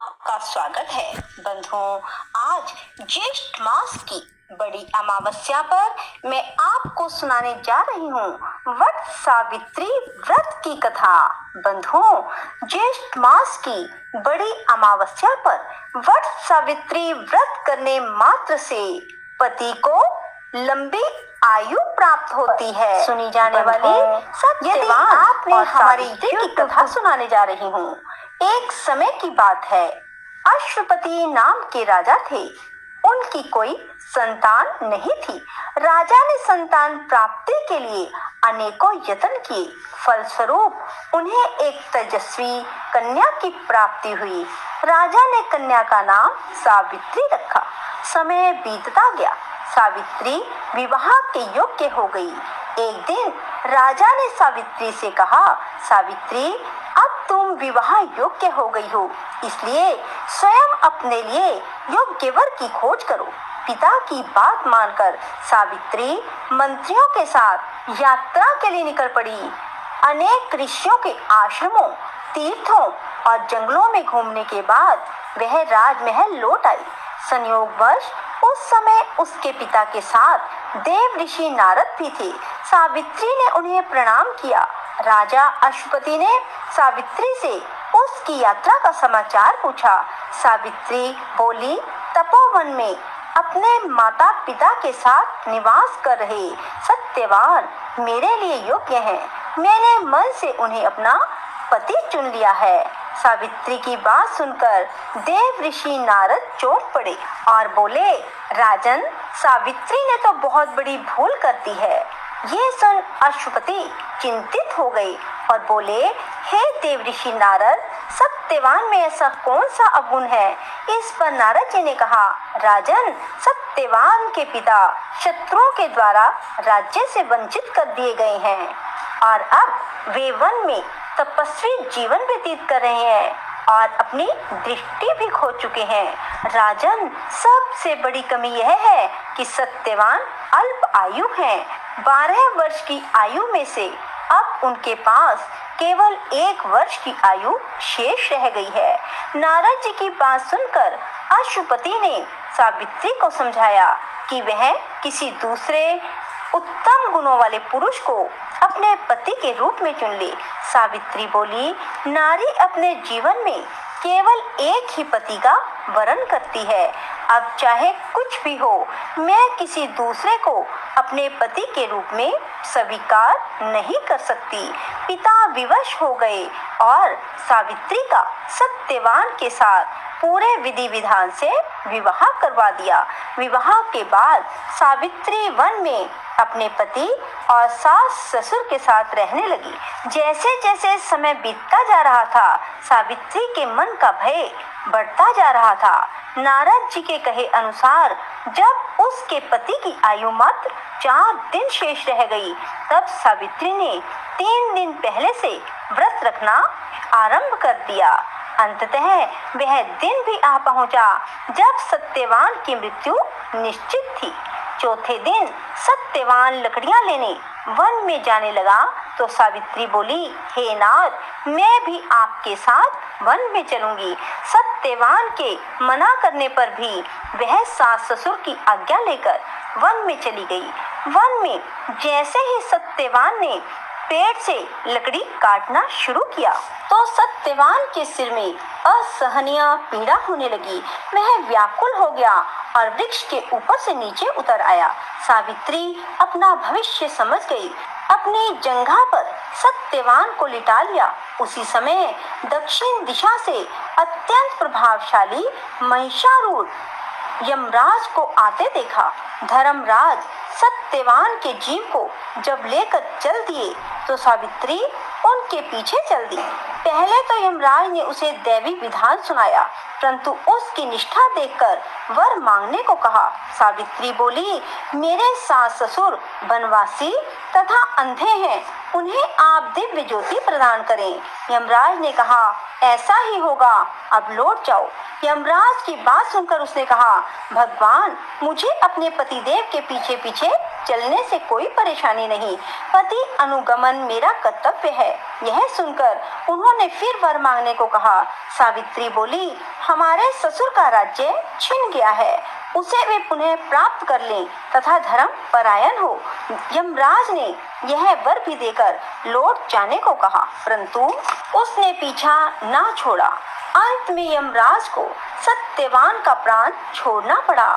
आपका स्वागत है बंधुओं। आज ज्येष्ठ मास की बड़ी अमावस्या पर मैं आपको सुनाने जा रही हूँ वट सावित्री व्रत की कथा। बंधुओं, ज्येष्ठ मास की बड़ी अमावस्या पर वट सावित्री व्रत करने मात्र से पति को लंबी आयु प्राप्त होती है। सुनी जाने वाली सत्यवान आपने हमारी की कथा सुनाने जा रही हूँ। एक समय की बात है, अश्वपति नाम के राजा थे। उनकी कोई संतान नहीं थी। राजा ने संतान प्राप्ति के लिए अनेकों यत्न किए। फलस्वरूप उन्हें एक तेजस्वी कन्या की प्राप्ति हुई। राजा ने कन्या का नाम सावित्री रखा। समय बीतता गया, सावित्री विवाह के योग्य हो गई। एक दिन राजा ने सावित्री से कहा, सावित्री, अब तुम विवाह योग्य हो गई हो, इसलिए स्वयं अपने लिए योग्य वर की खोज करो। पिता की बात मानकर सावित्री मंत्रियों के साथ यात्रा के लिए निकल पड़ी। अनेक ऋषियों के आश्रमों, तीर्थों और जंगलों में घूमने के बाद वह राजमहल लौट आई। संयोगवश उस समय उसके पिता के साथ देव ऋषि नारद भी थे। सावित्री ने उन्हें प्रणाम किया। राजा अश्वपति ने सावित्री से उसकी यात्रा का समाचार पूछा। सावित्री बोली, तपोवन में अपने माता पिता के साथ निवास कर रहे सत्यवान मेरे लिए योग्य हैं। मैंने मन से उन्हें अपना पति चुन लिया है। सावित्री की बात सुनकर देव ऋषि नारद चौंक पड़े और बोले, राजन, सावित्री ने तो बहुत बड़ी भूल कर दी है। ये सुन अश्वपति चिंतित हो गए और बोले, हे देव ऋषि नारद, सत्यवान में ऐसा कौन सा अवगुण है? इस पर नारद जी ने कहा, राजन, सत्यवान के पिता शत्रुओं के द्वारा राज्य से वंचित कर दिए गए हैं और अब वे वन में तपस्वी जीवन व्यतीत कर रहे हैं और अपनी दृष्टि भी खो चुके हैं। राजन, सबसे बड़ी कमी यह है कि सत्यवान अल्प आयु हैं। 12 वर्ष की आयु में से अब उनके पास केवल 1 वर्ष की आयु शेष रह गई है। नारद जी की बात सुनकर अश्वपति ने सावित्री को समझाया कि वह किसी दूसरे उत्तम गुणों वाले पुरुष को अपने पति के रूप में चुन ले। सावित्री बोली, नारी अपने जीवन में केवल एक ही पति का वरण करती है। अब चाहे कुछ भी हो, मैं किसी दूसरे को अपने पति के रूप में स्वीकार नहीं कर सकती। पिता विवश हो गए और सावित्री का सत्यवान के साथ पूरे विधि विधान से विवाह करवा दिया। विवाह के बाद सावित्री वन में अपने पति और सास ससुर के साथ रहने लगी। जैसे जैसे समय बीतता जा रहा था, सावित्री के मन का भय बढ़ता जा रहा था। नारद जी के कहे अनुसार जब उसके पति की आयु मात्र 4 दिन शेष रह गई, तब सावित्री ने 3 दिन पहले से व्रत रखना आरंभ कर दिया। अंततः वह दिन भी आ पहुंचा जब सत्यवान की मृत्यु निश्चित थी। चौथे दिन सत्यवान लकड़ियां लेने वन में जाने लगा तो सावित्री बोली, हे नाथ, मैं भी आपके साथ वन में चलूंगी। सत्यवान के मना करने पर भी वह सास ससुर की आज्ञा लेकर वन में चली गई। वन में जैसे ही सत्यवान ने पेड़ से लकड़ी काटना शुरू किया तो सत्यवान के सिर में असहनीय पीड़ा होने लगी। वह व्याकुल हो गया और वृक्ष के ऊपर से नीचे उतर आया। सावित्री अपना भविष्य समझ गई। अपनी जंघा पर सत्यवान को लिटा लिया। उसी समय दक्षिण दिशा से अत्यंत प्रभावशाली महिषारूढ़ यमराज को आते देखा। धर्मराज सत्यवान के जीव को जब लेकर चल दिए तो सावित्री उनके पीछे चल दी। पहले तो यमराज ने उसे दैवी विधान सुनाया, परंतु उसकी निष्ठा देखकर वर मांगने को कहा। सावित्री बोली, मेरे सास ससुर वनवासी तथा अंधे हैं, उन्हें आप दिव्य ज्योति प्रदान करें। यमराज ने कहा, ऐसा ही होगा, अब लौट जाओ। यमराज की बात सुनकर उसने कहा, भगवान, मुझे अपने पतिदेव के पीछे पीछे जलने से कोई परेशानी नहीं, पति अनुगमन मेरा कर्तव्य है। यह सुनकर उन्होंने फिर वर मांगने को कहा। सावित्री बोली, हमारे ससुर का राज्य छिन गया है, उसे वे पुनः प्राप्त कर लें तथा धर्म परायण हो। यमराज ने यह वर भी देकर लौट जाने को कहा, परंतु उसने पीछा ना छोड़ा। अंत में यमराज को सत्यवान का प्राण छोड़ना पड़ा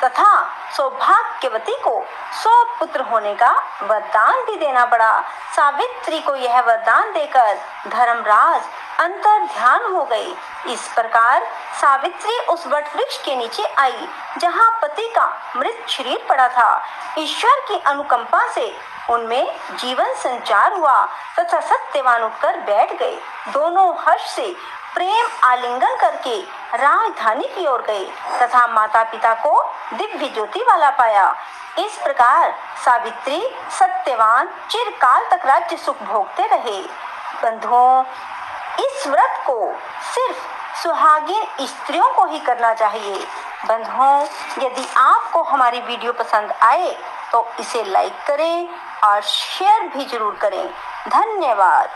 तथा सौभाग्यवती को 100 पुत्र होने का वरदान भी देना पड़ा। सावित्री को यह वरदान देकर धर्मराज अंतर ध्यान हो गए। इस प्रकार सावित्री उस वट वृक्ष के नीचे आई जहाँ पति का मृत शरीर पड़ा था। ईश्वर की अनुकंपा से उनमें जीवन संचार हुआ तथा सत्यवान उठकर बैठ गए। दोनों हर्ष से प्रेम आलिंगन करके राजधानी की ओर गए तथा माता पिता को दिव्य ज्योति वाला पाया। इस प्रकार सावित्री सत्यवान चिरकाल तक राज्य सुख भोगते रहे। बंधुओं, इस व्रत को सिर्फ सुहागिन स्त्रियों को ही करना चाहिए। बंधुओं, यदि आपको हमारी वीडियो पसंद आए तो इसे लाइक करें और शेयर भी जरूर करें। धन्यवाद।